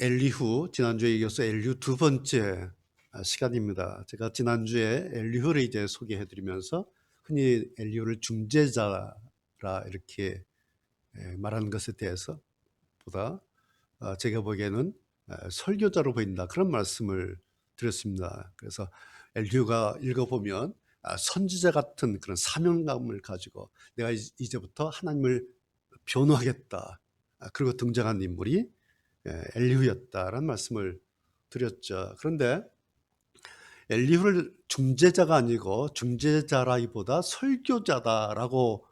엘리후, 지난주에 이어서 엘리후 두 번째 시간입니다. 제가 지난주에 엘리후를 이제 소개해 드리면서 흔히 엘리후를 중재자라 이렇게 말하는 것에 대해서 보다 제가 보기에는 설교자로 보인다, 그런 말씀을 드렸습니다. 그래서 엘리후가 읽어보면 선지자 같은 그런 사명감을 가지고 내가 이제부터 하나님을 변호하겠다, 그리고 등장한 인물이 엘리후였다라는 말씀을 드렸죠. 그런데 엘리후를 중재자가 아니고 중재자라기보다 설교자다라고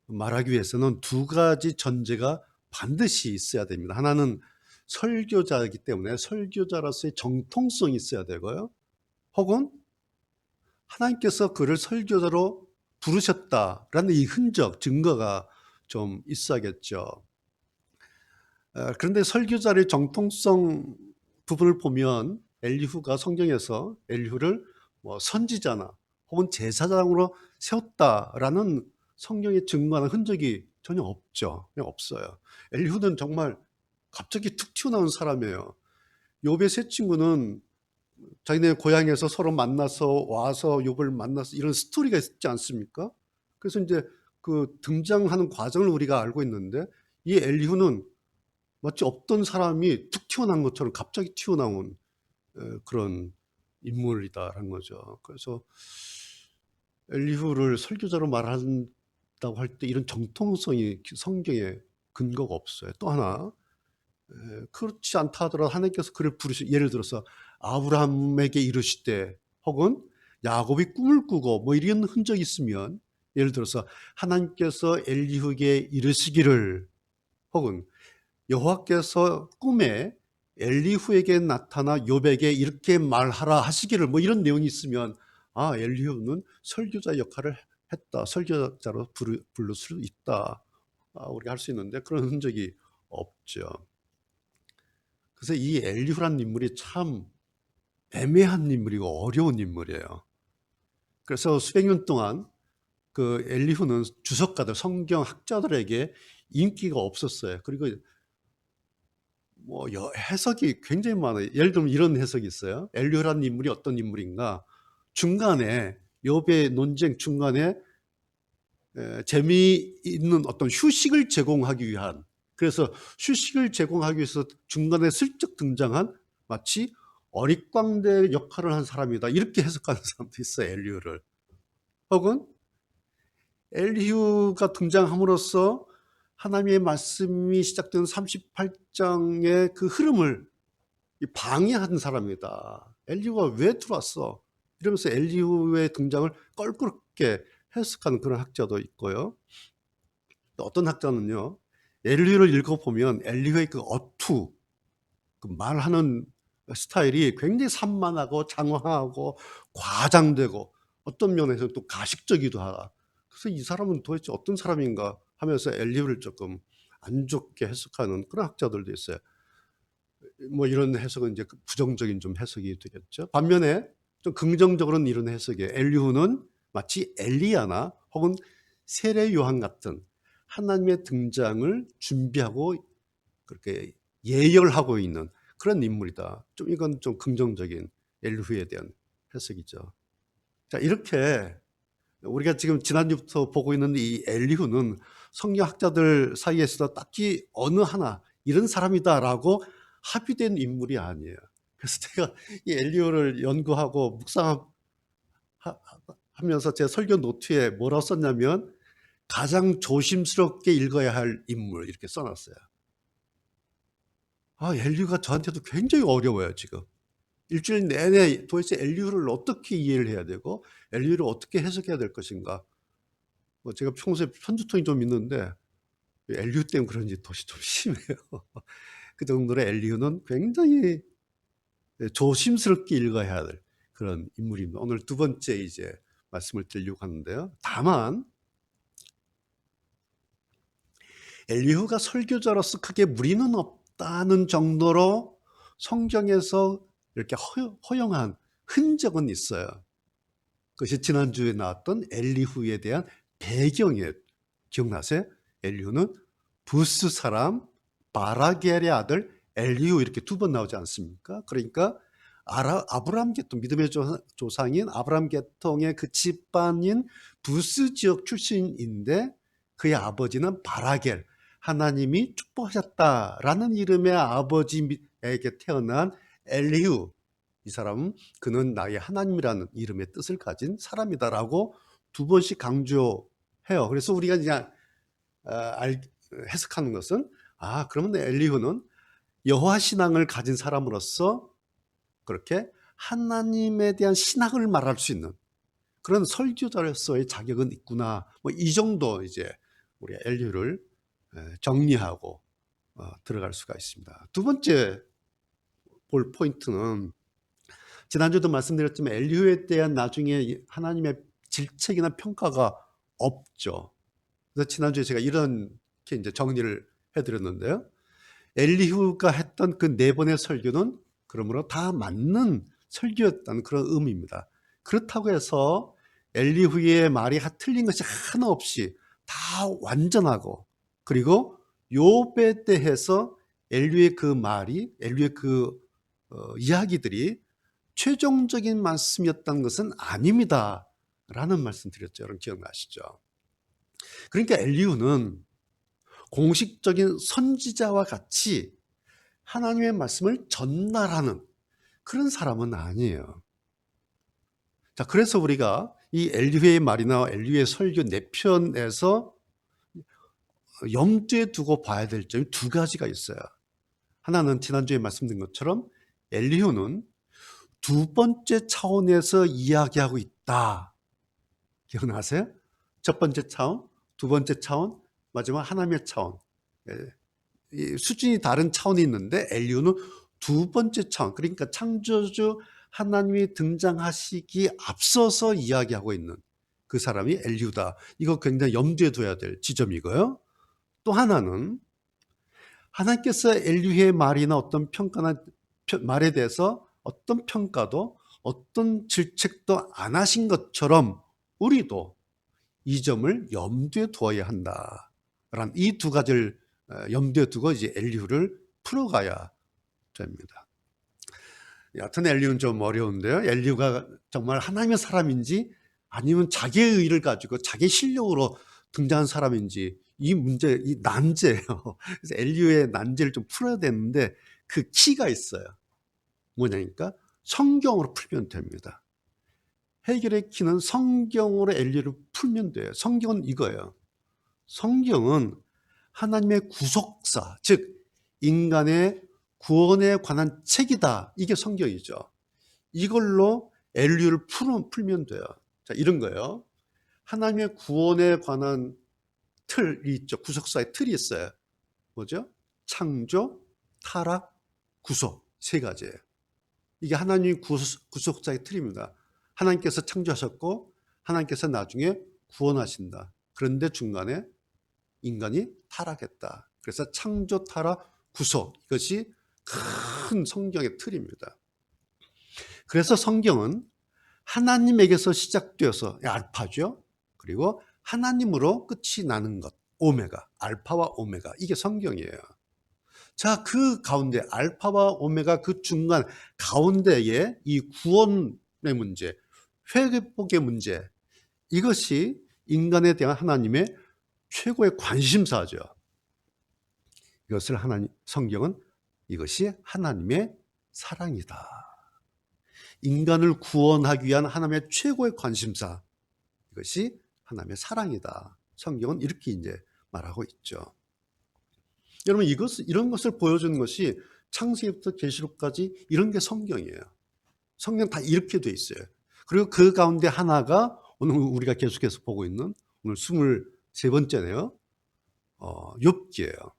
말하기 위해서는 두 가지 전제가 반드시 있어야 됩니다. 하나는 설교자이기 때문에 설교자로서의 정통성이 있어야 되고요. 혹은 하나님께서 그를 설교자로 부르셨다라는 이 흔적, 증거가 좀 있어야겠죠. 그런데 설교자의 정통성 부분을 보면 엘리후가 성경에서 엘리후를 뭐 선지자나 혹은 제사장으로 세웠다라는 성경에 증거하는 흔적이 전혀 없죠. 그냥 없어요. 엘리후는 정말 갑자기 툭 튀어나온 사람이에요. 욥의 세 친구는 자기네 고향에서 서로 만나서 와서 욥을 만나서 이런 스토리가 있지 않습니까? 그래서 이제 그 등장하는 과정을 우리가 알고 있는데, 이 엘리후는 마치 없던 사람이 툭 튀어나온 것처럼 갑자기 튀어나온 그런 인물이다라는 거죠. 그래서 엘리후를 설교자로 말한다고 할 때 이런 정통성이 성경에 근거가 없어요. 또 하나, 그렇지 않다 하더라도 하나님께서 그를 예를 들어서 아브라함에게 이르시되, 혹은 야곱이 꿈을 꾸고 뭐 이런 흔적이 있으면, 예를 들어서 하나님께서 엘리후에게 이르시기를, 혹은 여호와께서 꿈에 엘리후에게 나타나 욥에게 이렇게 말하라 하시기를, 뭐 이런 내용이 있으면 엘리후는 설교자 역할을 했다, 설교자로 부를 수 있다, 우리가 할 수 있는데 그런 흔적이 없죠. 그래서 이 엘리후란 인물이 참 애매한 인물이고 어려운 인물이에요. 그래서 수백 년 동안 그 엘리후는 주석가들, 성경 학자들에게 인기가 없었어요. 그리고 뭐 해석이 굉장히 많아요. 예를 들면 이런 해석이 있어요. 엘리후라는 인물이 어떤 인물인가? 중간에 욥의 논쟁 중간에 재미있는 어떤 휴식을 제공하기 위한, 그래서 휴식을 제공하기 위해서 중간에 슬쩍 등장한 마치 어릿광대 역할을 한 사람이다, 이렇게 해석하는 사람도 있어요, 엘리후를. 혹은 엘리후가 등장함으로써 하나님의 말씀이 시작된 38장의 그 흐름을 방해한 사람이다. 엘리후가 왜 들어왔어? 이러면서 엘리후의 등장을 껄끄럽게 해석하는 그런 학자도 있고요. 또 어떤 학자는요, 엘리후를 읽어보면 엘리후의 그 어투, 그 말하는 스타일이 굉장히 산만하고 장황하고 과장되고 어떤 면에서는 또 가식적이기도 하다. 그래서 이 사람은 도대체 어떤 사람인가 하면서 엘리후를 조금 안 좋게 해석하는 그런 학자들도 있어요. 뭐 이런 해석은 이제 부정적인 좀 해석이 되겠죠. 반면에 좀 긍정적으로는 이런 해석이에요. 엘리후는 마치 엘리야나 혹은 세례 요한 같은 하나님의 등장을 준비하고 그렇게 예열하고 있는 그런 인물이다. 좀 이건 좀 긍정적인 엘리후에 대한 해석이죠. 자, 이렇게 우리가 지금 지난주부터 보고 있는 이 엘리후는 성경학자들 사이에서도 딱히 어느 하나 이런 사람이다라고 합의된 인물이 아니에요. 그래서 제가 이 엘리후를 연구하고 묵상하면서 제 설교 노트에 뭐라고 썼냐면, 가장 조심스럽게 읽어야 할 인물, 이렇게 써놨어요. 엘리후가 저한테도 굉장히 어려워요, 지금. 일주일 내내 도대체 엘리후를 어떻게 이해를 해야 되고 엘리후를 어떻게 해석해야 될 것인가. 뭐 제가 평소에 편두통이 좀 있는데 엘리후 때문에 그런지 더 좀 심해요. 그 정도로 엘리후는 굉장히 조심스럽게 읽어야 할 그런 인물입니다. 오늘 두 번째 이제 말씀을 드리려고 하는데요. 다만 엘리후가 설교자로서 크게 무리는 없다는 정도로 성경에서 이렇게 허용한 흔적은 있어요. 그것이 지난주에 나왔던 엘리후에 대한 배경이에요. 기억나세요? 엘리후는 부스 사람 바라겔의 아들 엘리후 이렇게 두 번 나오지 않습니까? 그러니까 아브라함 계통, 믿음의 조상인 아브라함 계통의 그 집안인 부스 지역 출신인데 그의 아버지는 바라겔, 하나님이 축복하셨다라는 이름의 아버지에게 태어난 엘리후, 이 사람은 그는 나의 하나님이라는 이름의 뜻을 가진 사람이다라고 두 번씩 강조해요. 그래서 우리가 그냥 해석하는 것은 그러면 엘리후는 여호와 신앙을 가진 사람으로서 그렇게 하나님에 대한 신학을 말할 수 있는 그런 설교자로서의 자격은 있구나. 뭐 이 정도 이제 우리 엘리후를 정리하고 들어갈 수가 있습니다. 두 번째 볼 포인트는 지난주도 말씀드렸지만 엘리후에 대한 나중에 하나님의 질책이나 평가가 없죠. 그래서 지난주에 제가 이렇게 이제 정리를 해드렸는데요. 엘리후가 했던 그 네 번의 설교는 그러므로 다 맞는 설교였다는 그런 의미입니다. 그렇다고 해서 엘리후의 말이 틀린 것이 하나 없이 다 완전하고, 그리고 욥에 대해서 엘리후의 그 말이, 엘리후의 그 이야기들이 최종적인 말씀이었다는 것은 아닙니다 라는 말씀 드렸죠. 여러분 기억나시죠? 그러니까 엘리후는 공식적인 선지자와 같이 하나님의 말씀을 전달하는 그런 사람은 아니에요. 자, 그래서 우리가 이 엘리후의 말이나 엘리후의 설교 4편에서 염두에 두고 봐야 될 점이 두 가지가 있어요. 하나는 지난주에 말씀드린 것처럼 엘리후는 두 번째 차원에서 이야기하고 있다. 기억나세요? 첫 번째 차원, 두 번째 차원, 마지막 하나님의 차원. 수준이 다른 차원이 있는데 엘리후는 두 번째 차원, 그러니까 창조주 하나님이 등장하시기 앞서서 이야기하고 있는 그 사람이 엘리후다. 이거 굉장히 염두에 둬야 될 지점이고요. 또 하나는 하나님께서 엘리후의 말이나 어떤 평가나 말에 대해서 어떤 평가도 어떤 질책도 안 하신 것처럼 우리도 이 점을 염두에 두어야 한다라는 이 두 가지를 염두에 두고 이제 엘리후를 풀어가야 됩니다. 여하튼 엘리후는 좀 어려운데요. 엘리후가 정말 하나님의 사람인지 아니면 자기의 의를 가지고 자기 실력으로 등장한 사람인지 이 문제, 이 난제예요. 그래서 엘리후의 난제를 좀 풀어야 되는데 그 키가 있어요. 뭐냐니까 성경으로 풀면 됩니다. 해결의 키는 성경으로 엘리후를 풀면 돼요. 성경은 이거예요. 성경은 하나님의 구속사, 즉 인간의 구원에 관한 책이다. 이게 성경이죠. 이걸로 엘리후를 풀면 돼요. 자, 이런 거예요. 하나님의 구원에 관한 틀이 있죠. 구속사의 틀이 있어요. 뭐죠? 창조, 타락, 구속 세 가지예요. 이게 하나님의 구속사의 틀입니다. 하나님께서 창조하셨고 하나님께서 나중에 구원하신다. 그런데 중간에 인간이 타락했다. 그래서 창조, 타락, 구속, 이것이 큰 성경의 틀입니다. 그래서 성경은 하나님에게서 시작되어서 알파죠. 그리고 하나님으로 끝이 나는 것, 오메가, 알파와 오메가, 이게 성경이에요. 자, 그 가운데 알파와 오메가 그 중간 가운데에 이 구원의 문제, 회복의 문제, 이것이 인간에 대한 하나님의 최고의 관심사죠. 이것을 성경은 이것이 하나님의 사랑이다. 인간을 구원하기 위한 하나님의 최고의 관심사, 이것이 하나님의 사랑이다. 성경은 이렇게 이제 말하고 있죠. 여러분, 이런 것을 보여주는 것이 창세기부터 계시록까지 이런 게 성경이에요. 성경 다 이렇게 돼 있어요. 그리고 그 가운데 하나가 오늘 우리가 계속해서 보고 있는 오늘 23번째네요. 욥기예요.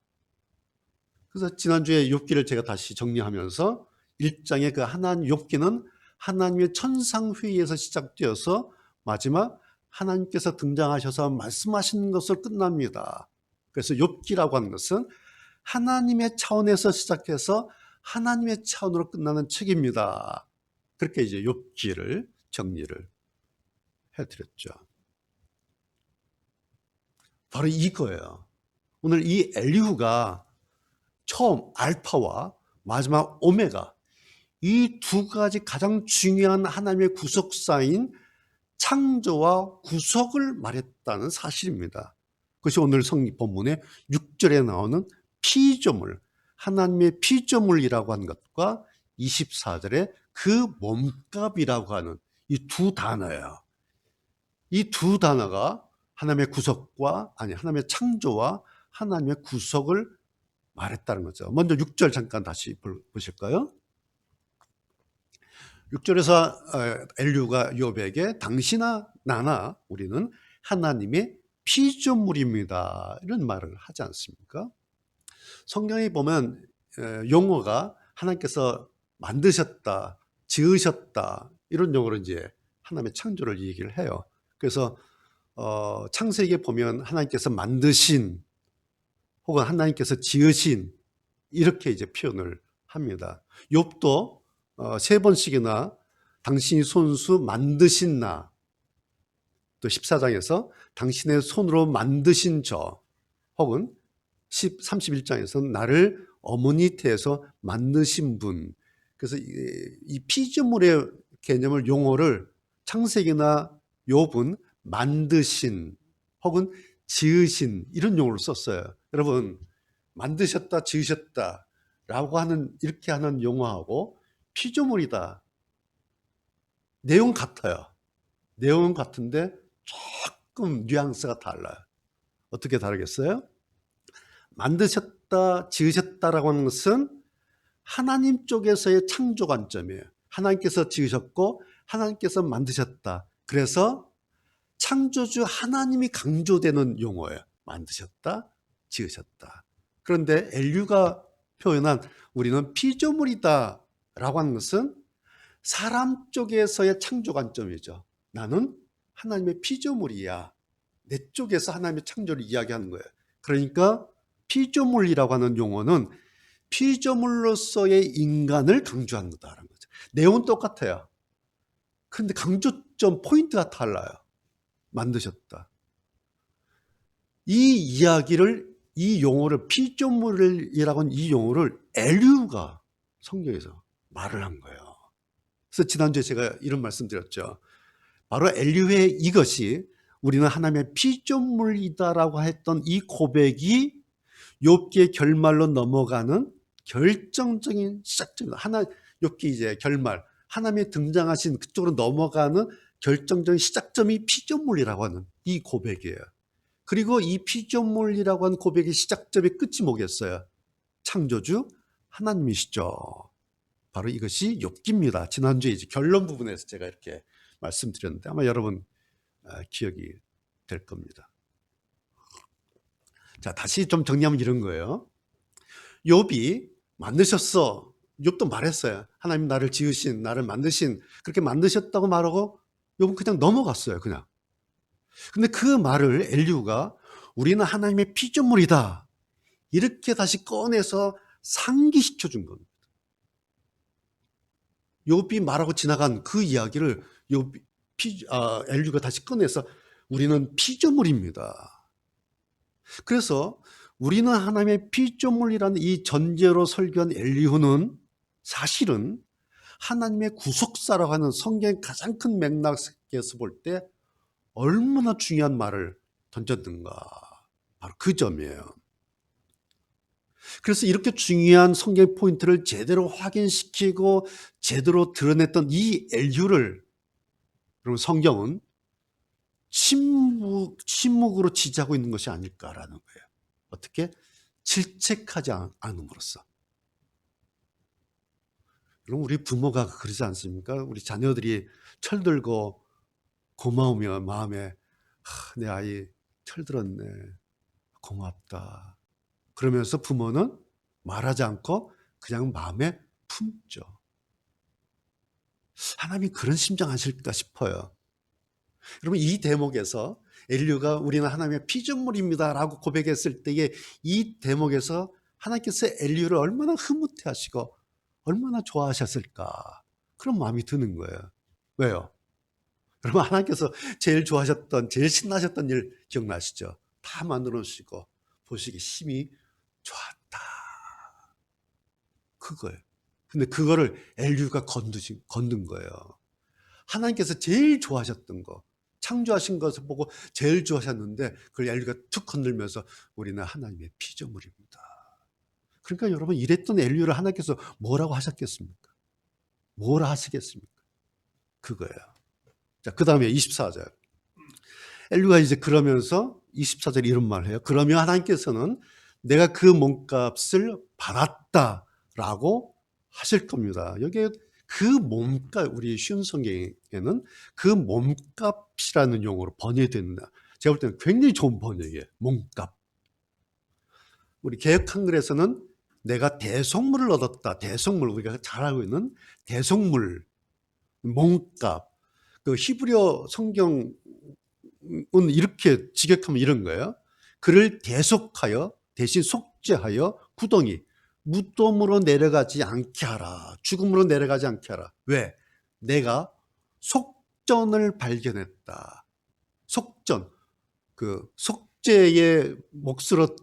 그래서 지난주에 욥기를 제가 다시 정리하면서 1장의 그 욥기는 하나님의 천상회의에서 시작되어서 마지막 하나님께서 등장하셔서 말씀하시는 것을 끝납니다. 그래서 욥기라고 하는 것은 하나님의 차원에서 시작해서 하나님의 차원으로 끝나는 책입니다. 그렇게 이제 욥기를 정리를 해드렸죠. 바로 이거예요. 오늘 이 엘리후가 처음 알파와 마지막 오메가, 이 두 가지 가장 중요한 하나님의 구속사인 창조와 구속을 말했다는 사실입니다. 그것이 오늘 성경 본문의 6절에 나오는 피조물, 하나님의 피조물이라고 하는 것과 24절에 그 몸값이라고 하는 이 두 단어예요. 이 두 단어가 하나님의 구속과, 하나님의 창조와 하나님의 구속을 말했다는 거죠. 먼저 6절 잠깐 다시 보실까요? 6절에서 엘리후가 욥에게 당신아 나나 우리는 하나님의 피조물입니다, 이런 말을 하지 않습니까? 성경에 보면 용어가 하나님께서 만드셨다, 지으셨다, 이런 용어로 이제 하나님의 창조를 얘기를 해요. 그래서 창세기에 보면 하나님께서 만드신 혹은 하나님께서 지으신, 이렇게 이제 표현을 합니다. 욥도 3번씩이나 당신이 손수 만드신 나, 또 14장에서 당신의 손으로 만드신 저, 혹은 31장에서는 나를 어머니 태에서 만드신 분. 그래서 이 피조물의 개념을, 용어를 창세기나 욥은 만드신 혹은 지으신, 이런 용어를 썼어요. 여러분, 만드셨다, 지으셨다 라고 하는, 이렇게 하는 용어하고 피조물이다, 내용 같아요. 내용은 같은데 조금 뉘앙스가 달라요. 어떻게 다르겠어요? 만드셨다, 지으셨다라고 하는 것은 하나님 쪽에서의 창조 관점이에요. 하나님께서 지으셨고 하나님께서 만드셨다. 그래서 창조주 하나님이 강조되는 용어예요. 만드셨다, 지으셨다. 그런데 엘리후가 표현한 우리는 피조물이다 라고 하는 것은 사람 쪽에서의 창조 관점이죠. 나는 하나님의 피조물이야. 내 쪽에서 하나님의 창조를 이야기하는 거예요. 그러니까 피조물이라고 하는 용어는 피조물로서의 인간을 강조하는 거다라는 거죠. 내용은 똑같아요. 그런데 강조점 포인트가 달라요. 만드셨다. 이 이야기를, 이 용어를, 피조물이라고 하는 이 용어를 엘리후가 성경에서 말을 한 거예요. 그래서 지난주에 제가 이런 말씀 드렸죠. 바로 엘리후의 이것이 우리는 하나님의 피조물이다라고 했던 이 고백이 욥기의 결말로 넘어가는 결정적인 시작점입니다. 욥기 이제 결말, 하나님이 등장하신 그쪽으로 넘어가는 결정적인 시작점이 피조물이라고 하는 이 고백이에요. 그리고 이 피조물이라고 하는 고백의 시작점의 끝이 뭐겠어요? 창조주 하나님이시죠. 바로 이것이 욥기입니다. 지난주에 이제 결론 부분에서 제가 이렇게 말씀드렸는데 아마 여러분 기억이 될 겁니다. 자, 다시 좀 정리하면 이런 거예요. 욥이 만드셨어. 욥도 말했어요. 하나님 나를 지으신, 나를 만드신, 그렇게 만드셨다고 말하고 욥은 그냥 넘어갔어요. 그냥. 근데 그 말을 엘리후가 우리는 하나님의 피조물이다, 이렇게 다시 꺼내서 상기시켜 준 겁니다. 욥이 말하고 지나간 그 이야기를 엘리후가 다시 꺼내서 우리는 피조물입니다. 그래서 우리는 하나님의 피조물이라는 이 전제로 설교한 엘리후는 사실은 하나님의 구속사라고 하는 성경의 가장 큰 맥락에서 볼 때 얼마나 중요한 말을 던졌는가, 바로 그 점이에요. 그래서 이렇게 중요한 성경 포인트를 제대로 확인시키고 제대로 드러냈던 이 엘리후를 여러분 성경은 침묵으로 지지하고 있는 것이 아닐까라는 거예요. 어떻게? 질책하지 않음으로써. 여러분, 우리 부모가 그러지 않습니까? 우리 자녀들이 철들고 고마우며 마음에 내 아이 철들었네, 고맙다, 그러면서 부모는 말하지 않고 그냥 마음에 품죠. 하나님이 그런 심정 하실까 싶어요. 여러분, 이 대목에서 엘리후가 우리는 하나님의 피조물입니다 라고 고백했을 때에 이 대목에서 하나님께서 엘리후를 얼마나 흐뭇해 하시고 얼마나 좋아하셨을까, 그런 마음이 드는 거예요. 왜요? 여러분, 하나님께서 제일 좋아하셨던, 제일 신나셨던 일 기억나시죠? 다 만들어 놓으시고 보시기 힘이 좋았다. 그거예요. 근데 그거를 엘리후가 건든 거예요. 하나님께서 제일 좋아하셨던 거, 창조하신 것을 보고 제일 좋아하셨는데 그걸 엘리후가 툭 건들면서 우리는 하나님의 피조물입니다. 그러니까 여러분, 이랬던 엘리후를 하나님께서 뭐라고 하셨겠습니까? 뭐라 하시겠습니까? 그거예요. 자, 그 다음에 24절. 엘리후가 이제 그러면서 24절 이런 말을 해요. 그러면 하나님께서는 내가 그 몸값을 받았다라고 하실 겁니다. 여기에 그 몸값, 우리 쉬운 성경에는 그 몸값이라는 용어로 번역된다. 제가 볼 때는 굉장히 좋은 번역이에요. 몸값. 우리 개역 한글에서는 내가 대속물을 얻었다. 대속물, 우리가 잘 알고 있는 대속물, 몸값. 그 히브리어 성경은 이렇게 직역하면 이런 거예요. 그를 대속하여, 대신 속죄하여 구덩이, 무덤으로 내려가지 않게 하라. 죽음으로 내려가지 않게 하라. 왜? 내가 속전을 발견했다. 속전, 그 속죄의 몫으로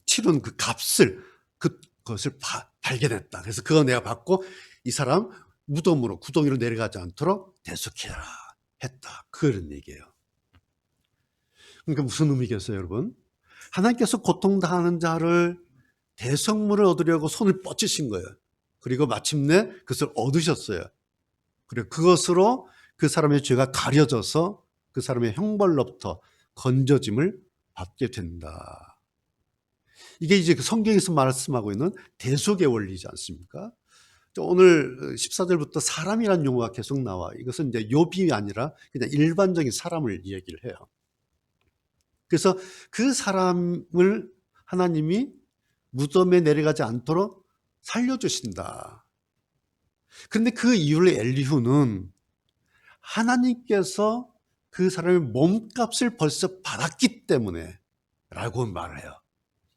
치른 그 값을, 그것을 발견했다. 그래서 그거 내가 받고 이 사람 무덤으로, 구덩이로 내려가지 않도록 대속해라 했다. 그런 얘기예요. 그러니까 무슨 의미겠어요, 여러분? 하나님께서 고통당하는 자를 대성물을 얻으려고 손을 뻗치신 거예요. 그리고 마침내 그것을 얻으셨어요. 그리고 그것으로 그 사람의 죄가 가려져서 그 사람의 형벌로부터 건져짐을 받게 된다. 이게 이제 그 성경에서 말씀하고 있는 대속의 원리지 않습니까? 오늘 14절부터 사람이라는 용어가 계속 나와. 이것은 이제 욥이 아니라 그냥 일반적인 사람을 얘기를 해요. 그래서 그 사람을 하나님이 무덤에 내려가지 않도록 살려주신다. 그런데 그 이후로 엘리후는 하나님께서 그 사람의 몸값을 벌써 받았기 때문에 라고 말을 해요.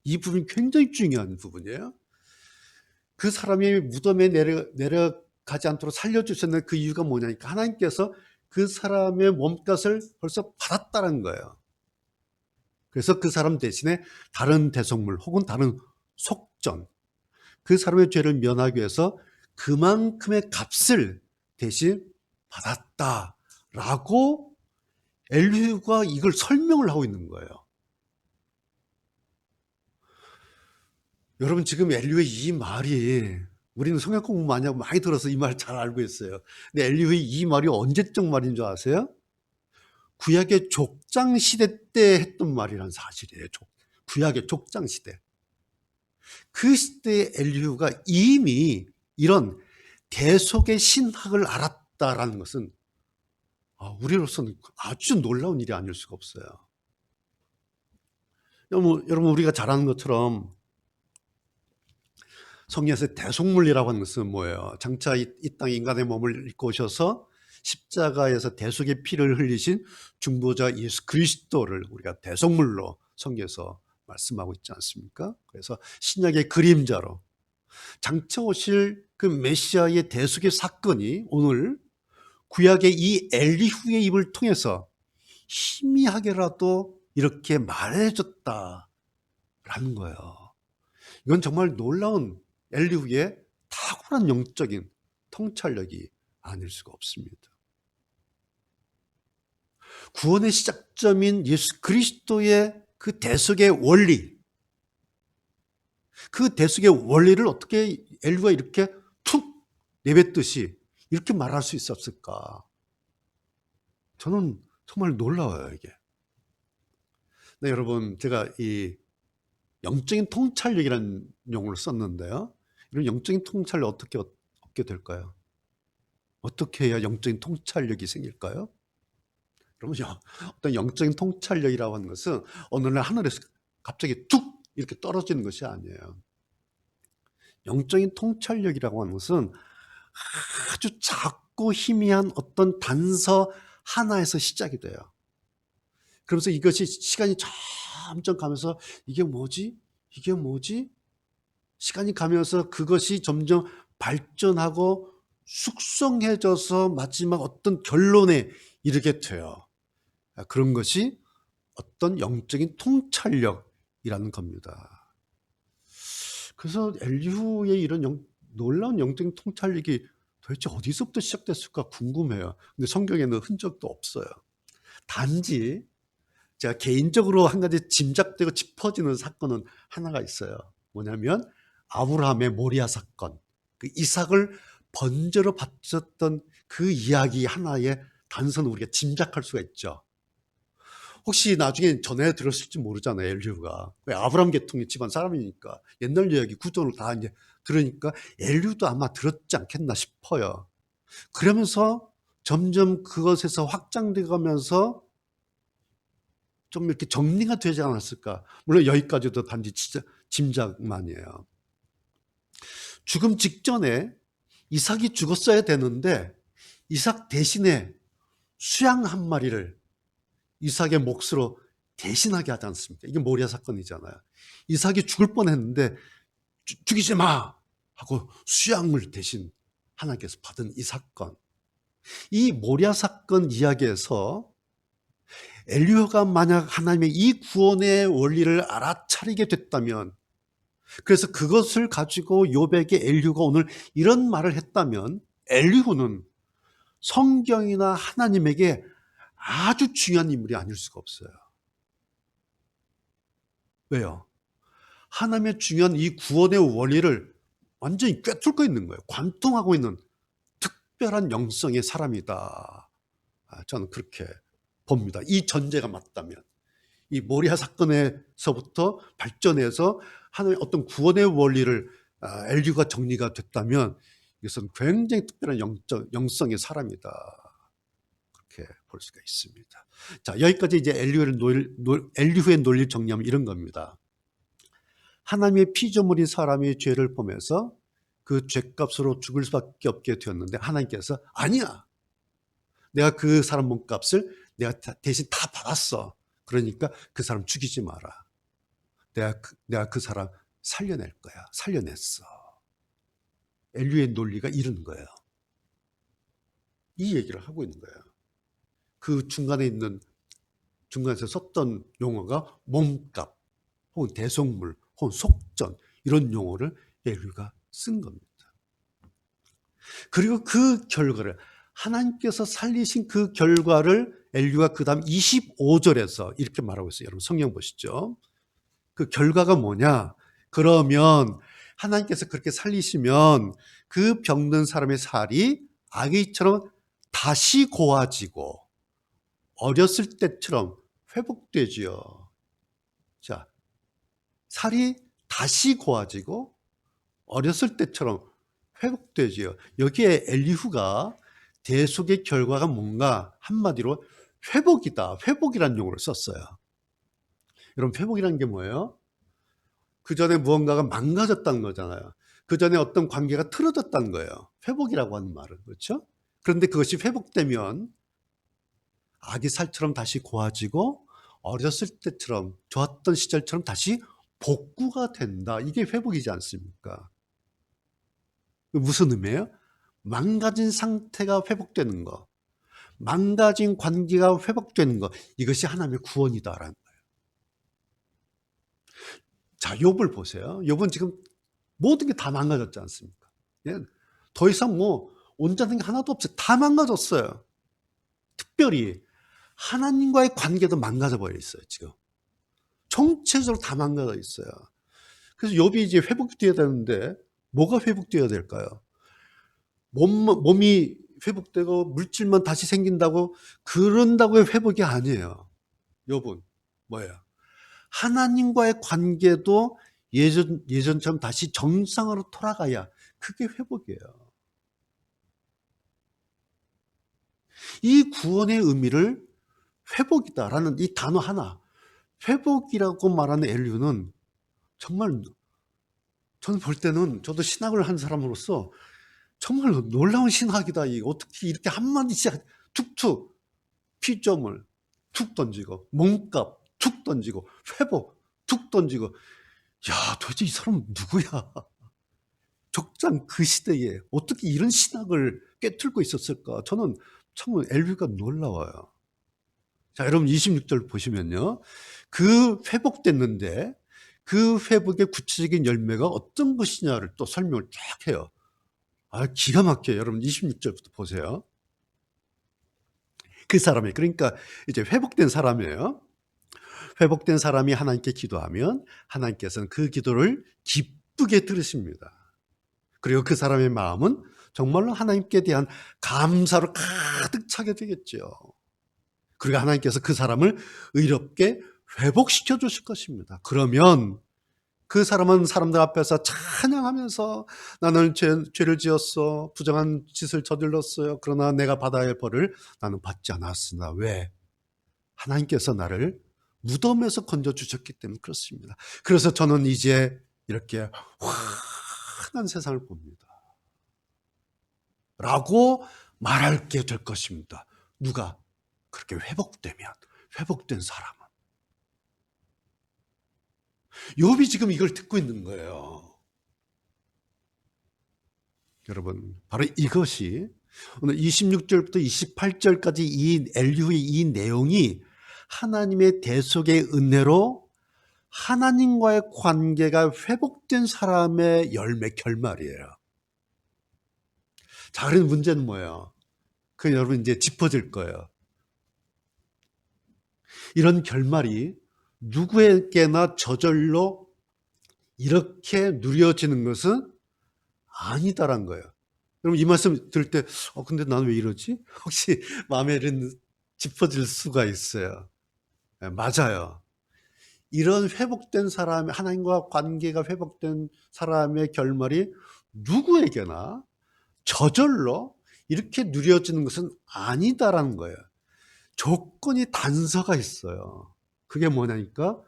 이 부분이 굉장히 중요한 부분이에요. 그 사람이 무덤에 내려가지 않도록 살려주셨는 그 이유가 뭐냐니까 하나님께서 그 사람의 몸값을 벌써 받았다는 거예요. 그래서 그 사람 대신에 다른 대속물 혹은 다른 속전, 그 사람의 죄를 면하기 위해서 그만큼의 값을 대신 받았다라고 엘리후가 이걸 설명을 하고 있는 거예요. 여러분, 지금 엘리후의 이 말이, 우리는 성경 공부 많이 하고 많이 들어서 이 말 잘 알고 있어요. 근데 엘리후의 이 말이 언제적 말인 줄 아세요? 구약의 족장 시대 때 했던 말이라는 사실이에요. 구약의 족장 시대. 그 시대의 엘리후가 이미 이런 대속의 신학을 알았다라는 것은 우리로서는 아주 놀라운 일이 아닐 수가 없어요. 여러분, 우리가 잘 아는 것처럼 성경에서 대속물이라고 하는 것은 뭐예요? 장차 이 땅에 인간의 몸을 입고 오셔서 십자가에서 대속의 피를 흘리신 중보자 예수 그리스도를 우리가 대속물로 성경에서 말씀하고 있지 않습니까? 그래서 신약의 그림자로 장차 오실 그 메시아의 대속의 사건이 오늘 구약의 이 엘리후의 입을 통해서 희미하게라도 이렇게 말해줬다라는 거예요. 이건 정말 놀라운 엘리후의 탁월한 영적인 통찰력이 아닐 수가 없습니다. 구원의 시작점인 예수 그리스도의 그 대속의 원리, 그 대속의 원리를 어떻게 엘리후가 이렇게 툭 내뱉듯이 이렇게 말할 수 있었을까? 저는 정말 놀라워요, 이게. 네, 여러분, 제가 이 영적인 통찰력이라는 용어를 썼는데요. 이런 영적인 통찰력 어떻게 얻게 될까요? 어떻게 해야 영적인 통찰력이 생길까요? 여러분, 어떤 영적인 통찰력이라고 하는 것은 어느 날 하늘에서 갑자기 툭 이렇게 떨어지는 것이 아니에요. 영적인 통찰력이라고 하는 것은 아주 작고 희미한 어떤 단서 하나에서 시작이 돼요. 그러면서 이것이 시간이 점점 가면서 이게 뭐지? 이게 뭐지? 시간이 가면서 그것이 점점 발전하고 숙성해져서 마지막 어떤 결론에 이르게 돼요. 그런 것이 어떤 영적인 통찰력이라는 겁니다. 그래서 엘리후의 이런 놀라운 영적인 통찰력이 도대체 어디서부터 시작됐을까 궁금해요. 근데 성경에는 흔적도 없어요. 단지 제가 개인적으로 한 가지 짐작되고 짚어지는 사건은 하나가 있어요. 뭐냐면 아브라함의 모리아 사건, 그 이삭을 번제로 바쳤던 그 이야기 하나의 단서는 우리가 짐작할 수가 있죠. 혹시 나중에 전해 들었을지 모르잖아요, 엘리후가. 아브라함 계통의 집안 사람이니까 옛날 이야기 구조를 다 이제 들으니까 엘리후도 아마 들었지 않겠나 싶어요. 그러면서 점점 그것에서 확장돼 가면서 좀 이렇게 정리가 되지 않았을까. 물론 여기까지도 단지 짐작만이에요. 죽음 직전에 이삭이 죽었어야 되는데 이삭 대신에 수양 한 마리를 이삭의 몫으로 대신하게 하지 않습니까? 이게 모리아 사건이잖아요. 이삭이 죽을 뻔했는데 죽이지 마 하고 수양을 대신 하나님께서 받은 이 사건. 이 모리아 사건 이야기에서 엘리후가 만약 하나님의 이 구원의 원리를 알아차리게 됐다면, 그래서 그것을 가지고 욥에게 엘리후가 오늘 이런 말을 했다면 엘리후는 성경이나 하나님에게 아주 중요한 인물이 아닐 수가 없어요. 왜요? 하나님의 중요한 이 구원의 원리를 완전히 꿰뚫고 있는 거예요. 관통하고 있는 특별한 영성의 사람이다. 저는 그렇게 봅니다. 이 전제가 맞다면. 이 모리아 사건에서부터 발전해서 하나님의 어떤 구원의 원리를 엘리후가 정리가 됐다면 이것은 굉장히 특별한 영성의 사람이다. 그렇게 볼 수가 있습니다. 자, 여기까지 이제 엘리후의 논리를 정리하면 이런 겁니다. 하나님의 피조물인 사람이 죄를 범해서 그 죄값으로 죽을 수밖에 없게 되었는데 하나님께서 아니야. 내가 그 사람 몸값을 내가 대신 다 받았어. 그러니까 그 사람 죽이지 마라. 내가 그 사람 살려낼 거야. 살려냈어. 엘리후의 논리가 이런 거예요. 이 얘기를 하고 있는 거예요. 그 중간에서 썼던 용어가 몸값, 혹은 대속물, 혹은 속전, 이런 용어를 엘리후가 쓴 겁니다. 그리고 그 결과를, 하나님께서 살리신 그 결과를 엘리후가 그 다음 25절에서 이렇게 말하고 있어요. 여러분 성경 보시죠. 그 결과가 뭐냐? 그러면 하나님께서 그렇게 살리시면 그 병든 사람의 살이 아기처럼 다시 고와지고 어렸을 때처럼 회복되지요. 자, 살이 다시 고와지고 어렸을 때처럼 회복되지요. 여기에 엘리후가 대속의 결과가 뭔가 한마디로 회복이다. 회복이라는 용어를 썼어요. 여러분, 회복이라는 게 뭐예요? 그 전에 무언가가 망가졌다는 거잖아요. 그 전에 어떤 관계가 틀어졌다는 거예요. 회복이라고 하는 말은. 그렇죠? 그런데 그것이 회복되면 아기 살처럼 다시 고와지고 어렸을 때처럼 좋았던 시절처럼 다시 복구가 된다. 이게 회복이지 않습니까? 무슨 의미예요? 망가진 상태가 회복되는 거, 망가진 관계가 회복되는 거, 이것이 하나님의 구원이다라는 거예요. 자, 욥을 보세요. 욥은 지금 모든 게 다 망가졌지 않습니까? 예? 더 이상 뭐 온전한 게 하나도 없어요. 다 망가졌어요. 특별히 하나님과의 관계도 망가져 버려 있어요. 지금 총체적으로 다 망가져 있어요. 그래서 욥이 이제 회복되어야 되는데 뭐가 회복되어야 될까요? 몸이 회복되고 물질만 다시 생긴다고 그런다고 회복이 아니에요. 욥은 뭐예요? 하나님과의 관계도 예전처럼 다시 정상으로 돌아가야 그게 회복이에요. 이 구원의 의미를 회복이다라는 이 단어 하나, 회복이라고 말하는 엘리후는 정말 저는 볼 때는, 저도 신학을 한 사람으로서 정말 놀라운 신학이다. 어떻게 이렇게 한마디씩 툭툭 피점을 툭 던지고 몸값 툭 던지고 회복 툭 던지고, 야, 도대체 이 사람 누구야? 적장 그 시대에 어떻게 이런 신학을 꿰뚫고 있었을까? 저는 정말 엘리후가 놀라워요. 자, 여러분 26절 보시면요. 그 회복됐는데 그 회복의 구체적인 열매가 어떤 것이냐를 또 설명을 쫙 해요. 기가 막혀요. 여러분 26절부터 보세요. 그 사람이, 그러니까 이제 회복된 사람이에요. 회복된 사람이 하나님께 기도하면 하나님께서는 그 기도를 기쁘게 들으십니다. 그리고 그 사람의 마음은 정말로 하나님께 대한 감사로 가득 차게 되겠죠. 그리고 하나님께서 그 사람을 의롭게 회복시켜 주실 것입니다. 그러면 그 사람은 사람들 앞에서 찬양하면서 나는 죄를 지었어. 부정한 짓을 저질렀어요. 그러나 내가 받아야 할 벌을 나는 받지 않았으나. 왜? 하나님께서 나를 무덤에서 건져주셨기 때문에 그렇습니다. 그래서 저는 이제 이렇게 환한 세상을 봅니다. 라고 말할게 될 것입니다. 누가? 그렇게 회복된 사람은. 욥이 지금 이걸 듣고 있는 거예요. 여러분, 바로 이것이 오늘 26절부터 28절까지 이 엘리후의 이 내용이 하나님의 대속의 은혜로 하나님과의 관계가 회복된 사람의 열매 결말이에요. 자, 그런 문제는 뭐예요? 그 여러분 이제 짚어질 거예요. 이런 결말이 누구에게나 저절로 이렇게 누려지는 것은 아니다란 거예요. 여러분 이 말씀 들을 때 근데 나는 왜 이러지? 혹시 마음에 짚어질 수가 있어요. 네, 맞아요. 이런 회복된 사람, 하나님과 관계가 회복된 사람의 결말이 누구에게나 저절로 이렇게 누려지는 것은 아니다라는 거예요. 조건이 단서가 있어요. 그게 뭐냐니까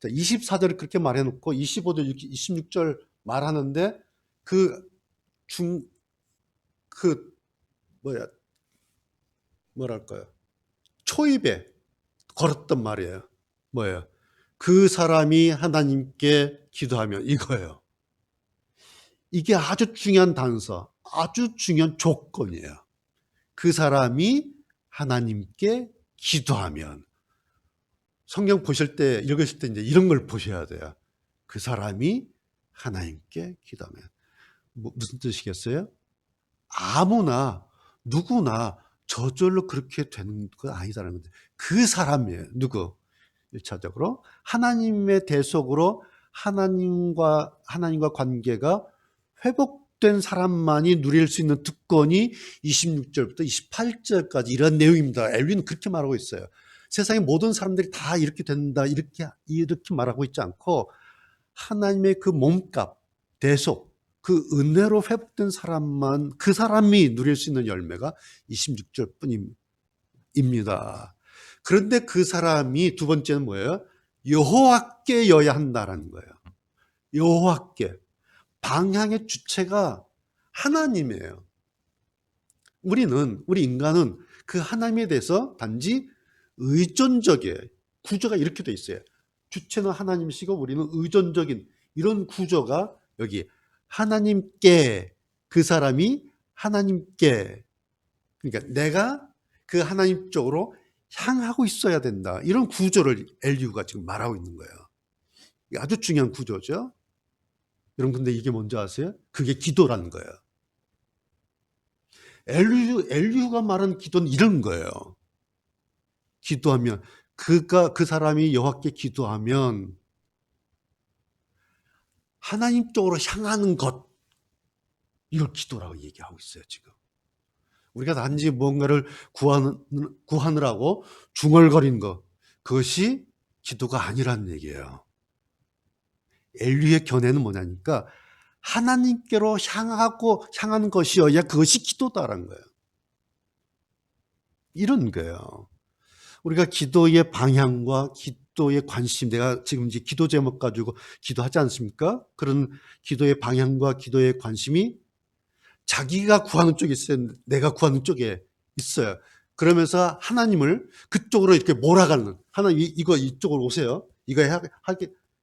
24절을 그렇게 말해놓고 25절, 26절 말하는데 뭐랄까요? 초입에 걸었던 말이에요. 뭐예요? 그 사람이 하나님께 기도하면 이거예요. 이게 아주 중요한 단서, 아주 중요한 조건이에요. 그 사람이 하나님께 기도하면. 성경 보실 때, 읽으실 때 이제 이런 걸 보셔야 돼요. 그 사람이 하나님께 기도하면. 무슨 뜻이겠어요? 아무나, 누구나 저절로 그렇게 되는 건 아니다라는 건데, 그 사람이에요. 누구? 1차적으로 하나님의 대속으로 하나님과 관계가 회복된 사람만이 누릴 수 있는 특권이 26절부터 28절까지 이런 내용입니다. 엘윈은 그렇게 말하고 있어요. 세상의 모든 사람들이 다 이렇게 된다, 이렇게 말하고 있지 않고 하나님의 그 몸값, 대속, 그 은혜로 회복된 사람만, 그 사람이 누릴 수 있는 열매가 26절 뿐입니다. 그런데 그 사람이 두 번째는 뭐예요? 여호와께여야 한다라는 거예요. 여호와께. 방향의 주체가 하나님이에요. 우리 인간은 그 하나님에 대해서 단지 의존적이에요. 구조가 이렇게 돼 있어요. 주체는 하나님이시고 우리는 의존적인 이런 구조가 여기 하나님께, 그 사람이 하나님께, 그러니까 내가 그 하나님 쪽으로 향하고 있어야 된다. 이런 구조를 엘리후가 지금 말하고 있는 거예요. 이게 아주 중요한 구조죠. 여러분 근데 이게 뭔지 아세요? 그게 기도라는 거예요. 엘리후가 말한 기도는 이런 거예요. 기도하면 그 사람이 여호와께 기도하면 하나님 쪽으로 향하는 것, 이걸 기도라고 얘기하고 있어요. 지금 우리가 단지 뭔가를 구하느라고 중얼거린 것, 그것이 기도가 아니라는 얘기예요. 엘리후의 견해는 뭐냐니까 하나님께로 향하는 것이어야 그것이 기도다라는 거예요. 이런 거예요. 우리가 기도의 방향과 기도의 관심, 내가 지금 이제 기도 제목 가지고 기도하지 않습니까? 그런 기도의 방향과 기도의 관심이 자기가 구하는 쪽에 있어요. 내가 구하는 쪽에 있어요. 그러면서 하나님을 그쪽으로 이렇게 몰아가는, 하나님 이거 이쪽으로 오세요. 이거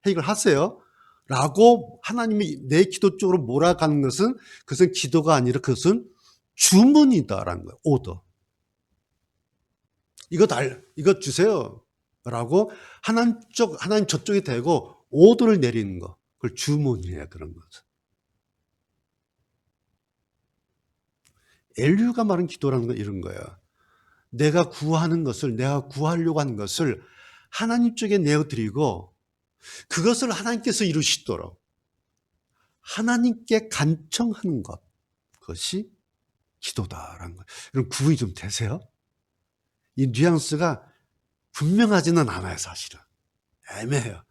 해결하세요. 라고 하나님이 내 기도 쪽으로 몰아가는 것은 그것은 기도가 아니라 그것은 주문이다라는 거예요. 오더. 이거 주세요. 라고 하나님 저쪽에 대고 오더를 내리는 거. 그걸 주문이에요. 그런 것은. 엘리후가 말한 기도라는 건 이런 거야. 내가 구하는 것을, 내가 구하려고 하는 것을 하나님 쪽에 내어드리고 그것을 하나님께서 이루시도록 하나님께 간청하는 것, 그것이 기도다라는 거예요. 여러분 구분이 좀 되세요? 이 뉘앙스가 분명하지는 않아요, 사실은. 애매해요.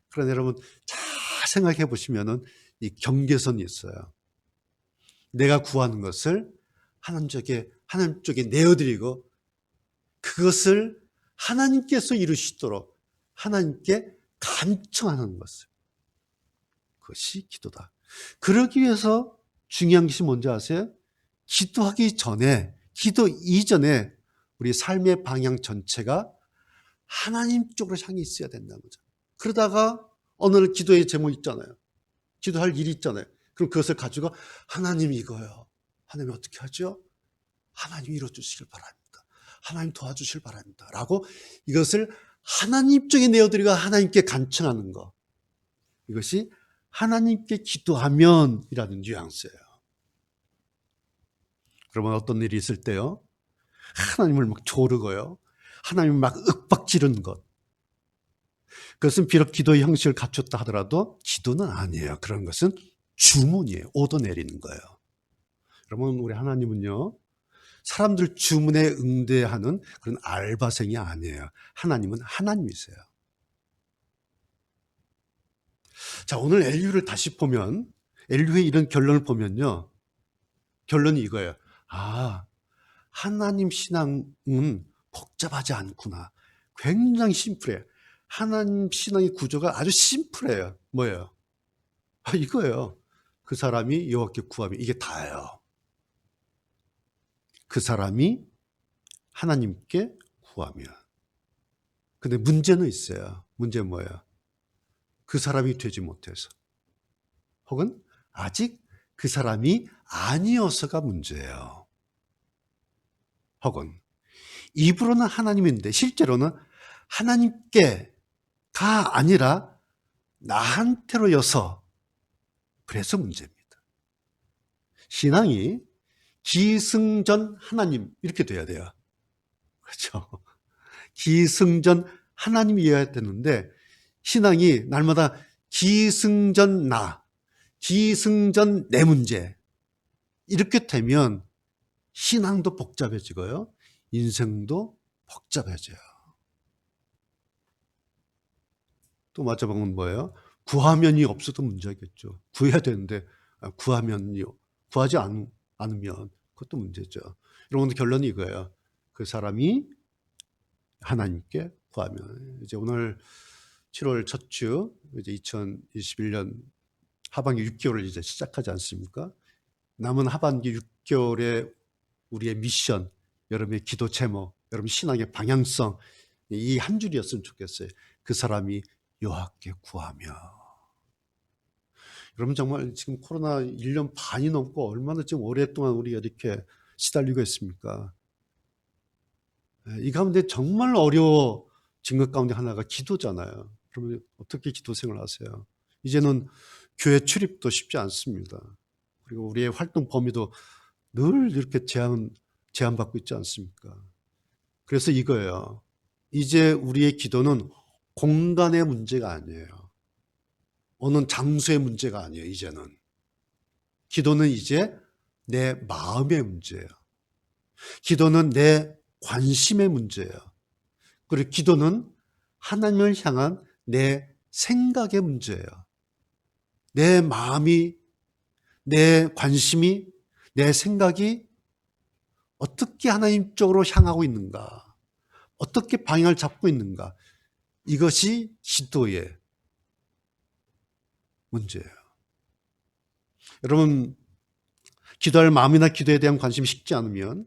그러나 여러분 잘 생각해 보시면은 이 경계선이 있어요. 내가 구하는 것을 하나님 쪽에 내어드리고 그것을 하나님께서 이루시도록 하나님께 간청하는 것을. 그것이 기도다. 그러기 위해서 중요한 것이 뭔지 아세요? 기도하기 전에, 기도 이전에 우리 삶의 방향 전체가 하나님 쪽으로 향해 있어야 된다는 거죠. 그러다가 어느 날 기도의 제목 있잖아요. 기도할 일이 있잖아요. 그럼 그것을 가지고 하나님 이거요. 하나님 어떻게 하죠? 하나님 이뤄주시길 바랍니다. 하나님 도와주시길 바랍니다. 라고 이것을 하나님 쪽에 내어드리고 하나님께 간청하는 것. 이것이 하나님께 기도하면이라는 뉘앙스예요. 그러면 어떤 일이 있을 때요. 하나님을 막 조르고요. 하나님을 막 윽박지르는 것. 그것은 비록 기도의 형식을 갖췄다 하더라도 기도는 아니에요. 그런 것은 주문이에요. 오더 내리는 거예요. 그러면 우리 하나님은요. 사람들 주문에 응대하는 그런 알바생이 아니에요. 하나님은 하나님이세요. 자, 오늘 엘리후를 다시 보면 엘리후의 이런 결론을 보면요. 결론이 이거예요. 아, 하나님 신앙은 복잡하지 않구나. 굉장히 심플해요. 하나님 신앙의 구조가 아주 심플해요. 뭐예요? 이거예요. 그 사람이 여호와께 구하면 이게 다예요. 그 사람이 하나님께 구하면. 근데 문제는 있어요. 문제는 뭐예요? 그 사람이 되지 못해서. 혹은 아직 그 사람이 아니어서가 문제예요. 혹은 입으로는 하나님인데 실제로는 하나님께가 아니라 나한테로여서 그래서 문제입니다. 신앙이 기승전 하나님 이렇게 돼야 돼요. 그렇죠? 기승전 하나님이어야 되는데 신앙이 날마다 기승전 나, 기승전 내 문제 이렇게 되면 신앙도 복잡해지고요. 인생도 복잡해져요. 또 마찬가지는 뭐예요? 구하면이 없어도 문제겠죠. 구해야 되는데 구하지 않으면 그것도 문제죠. 이런 결론이 이거예요. 그 사람이 하나님께 구하면. 이제 오늘 7월 첫 주, 이제 2021년 하반기 6개월을 이제 시작하지 않습니까? 남은 하반기 6개월의 우리의 미션, 여러분의 기도 제목, 여러분 신앙의 방향성, 이 한 줄이었으면 좋겠어요. 그 사람이 여호와께 구하며. 여러분 정말 지금 코로나 1년 반이 넘고 얼마나 지금 오랫동안 우리가 이렇게 시달리고 있습니까? 이 가운데 정말 어려워진 것 가운데 하나가 기도잖아요. 그러면 어떻게 기도 생활을 하세요? 이제는 교회 출입도 쉽지 않습니다. 그리고 우리의 활동 범위도 늘 이렇게 제한받고 있지 않습니까? 그래서 이거예요. 이제 우리의 기도는 공간의 문제가 아니에요. 어느 장소의 문제가 아니에요, 이제는. 기도는 이제 내 마음의 문제예요. 기도는 내 관심의 문제예요. 그리고 기도는 하나님을 향한 내 생각의 문제예요. 내 마음이, 내 관심이, 내 생각이 어떻게 하나님 쪽으로 향하고 있는가? 어떻게 방향을 잡고 있는가? 이것이 기도의 문제예요. 여러분, 기도할 마음이나 기도에 대한 관심이 식지 않으면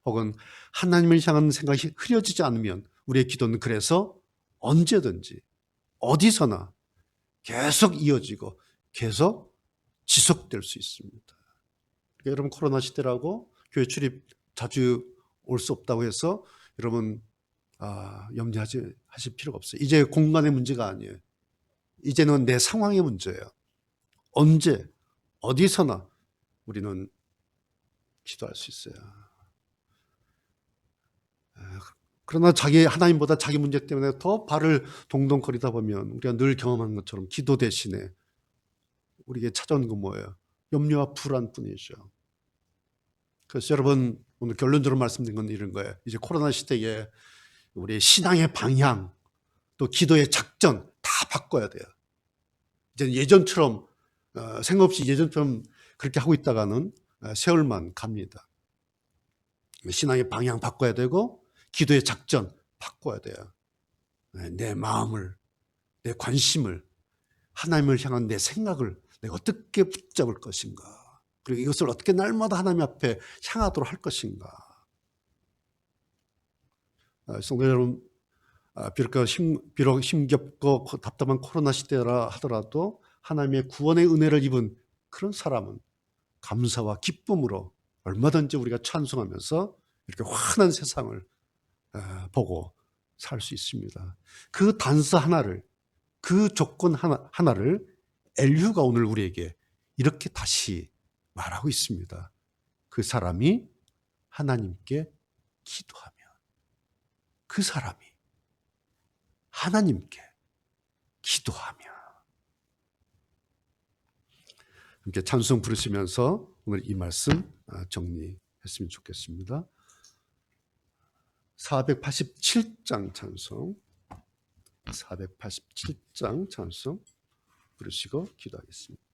혹은 하나님을 향하는 생각이 흐려지지 않으면 우리의 기도는 그래서 언제든지 어디서나 계속 이어지고 계속 지속될 수 있습니다. 그러니까 여러분 코로나 시대라고 교회 출입 자주 올 수 없다고 해서 여러분 염려하실 필요가 없어요. 이제 공간의 문제가 아니에요. 이제는 내 상황의 문제예요. 언제 어디서나 우리는 기도할 수 있어요. 그러나 하나님보다 자기 문제 때문에 더 발을 동동거리다 보면 우리가 늘 경험하는 것처럼 기도 대신에 우리에게 찾아오는 건 뭐예요? 염려와 불안뿐이죠. 그래서 여러분, 오늘 결론적으로 말씀드린 건 이런 거예요. 이제 코로나 시대에 우리의 신앙의 방향, 또 기도의 작전 다 바꿔야 돼요. 이제 예전처럼 생각 없이 예전처럼 그렇게 하고 있다가는 세월만 갑니다. 신앙의 방향 바꿔야 되고 기도의 작전 바꿔야 돼요. 내 마음을, 내 관심을, 하나님을 향한 내 생각을 내가 어떻게 붙잡을 것인가, 그리고 이것을 어떻게 날마다 하나님 앞에 향하도록 할 것인가. 성도 여러분, 비록 힘겹고 답답한 코로나 시대라 하더라도 하나님의 구원의 은혜를 입은 그런 사람은 감사와 기쁨으로 얼마든지 우리가 찬송하면서 이렇게 환한 세상을 보고 살 수 있습니다. 그 단서 하나를, 그 조건 하나를 엘리후가 오늘 우리에게 이렇게 다시 말하고 있습니다. 그 사람이 하나님께 기도하며, 그 사람이 하나님께 기도하며. 함께 찬송 부르시면서 오늘 이 말씀 정리했으면 좋겠습니다. 487장 찬송, 487장 찬송 부르시고 기도하겠습니다.